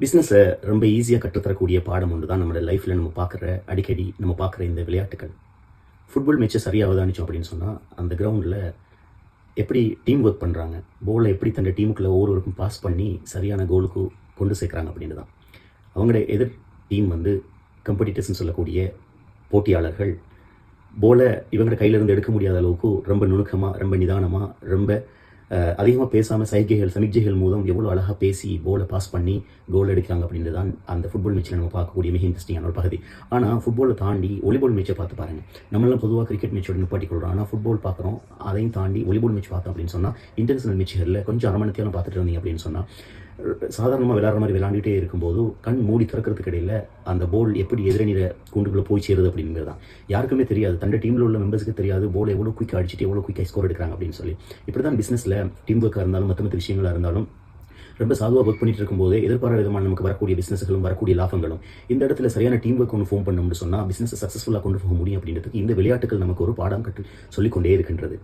பிஸ்னஸை ரொம்ப ஈஸியாக கற்றுத்தரக்கூடிய பாடம் ஒன்று தான் நம்மளோட லைஃப்பில் அடிக்கடி நம்ம பார்க்குற இந்த விளையாட்டுகள். ஃபுட்பால் மேட்சை சரியாக அவதானிச்சோம் அப்படின்னு சொன்னால், அந்த கிரவுண்டில் எப்படி டீம் ஒர்க் பண்ணுறாங்க, போலை எப்படி தன்னுடைய டீமுக்குள்ளே ஒவ்வொருவருக்கும் பாஸ் பண்ணி சரியான கோலுக்கு கொண்டு சேர்க்குறாங்க அப்படின்னு தான். அவங்களுடைய எதிர் டீம் கம்படிட்டர்ஸ்ன்னு சொல்லக்கூடிய போட்டியாளர்கள் போலை இவங்களோட கையிலேருந்து எடுக்க முடியாத அளவுக்கு ரொம்ப நுணுக்கமாக, ரொம்ப நிதானமாக, ரொம்ப அதிகமாக பேசாமல் சமிக்ஜைகள் மூலம் எவ்வளோ அழகாக பேசி போலை பாஸ் பண்ணி கோல் அடிக்கிறாங்க அப்படின்றது தான் அந்த ஃபுட்பால் மேட்ச்சில் நம்ம பார்க்கக்கூடிய மிக இன்ட்ரெஸ்டிங்கான ஒரு பகுதி. ஆனால் ஃபுட்பாலை தாண்டி வாலிபால் மேட்சை பார்த்து பாருங்கள். நம்மளாம் பொதுவாக கிரிக்கெட் மேட்சோட நிப்பாட்டிக்கொள்கிறோம். ஆனால் ஃபுட்பால் பார்க்குறோம். அதையும் தாண்டி வாலிபால் மேட்ச் பார்த்தோம் அப்படின்னு சொன்னால், இன்டர்நேஷனல் மேட்சுகளில் கொஞ்சம் அரை மணி நேரம் பார்த்துட்டு இருந்தீங்க அப்படின்னு சொன்னால், சாதாரணமாக விளையாடுற மாதிரி விளையாண்டுகிட்டே இருக்கும்போது கண் மூடி திறக்கிறதுக்கு இடையில் அந்த போல் எப்படி எதிரணியில கூண்டுக்குள்ளே போய் சேருது அப்படிங்கிறது தான் யாருக்குமே தெரியாது. தன்னுடைய டீமில் உள்ள மெம்பர்ஸுக்கு தெரியாது போல் எவ்வளோ குயிக்காக அடிச்சுட்டு எவ்வளோ குயிக்காக ஸ்கோர் எடுக்கிறாங்க அப்படின்னு சொல்லி. இப்படி தான் பிஸ்னஸில் டீம் ஒர்க்காக இருந்தாலும் மற்ற விஷயங்களாக இருந்தாலும் ரொம்ப சாதுவாக ஒர்க் பண்ணிட்டு இருக்கும்போது எதிர்பாராத விதமான நமக்கு வரக்கூடிய பிஸ்னஸ்களும் வரக்கூடிய லாபங்களும் இந்த இடத்துல சரியான டீம் ஒர்க் ஒன்று ஃபோன் பண்ணணும்னு சொன்னால் பிஸ்னஸை சக்ஸஸ்ஃபுல்லாக கொண்டு போக முடியும் அப்படின்றதுக்கு இந்த விளையாட்டுகள் நமக்கு ஒரு பாடம் கற்று சொல்லிக்கொண்டே இருக்கின்றது.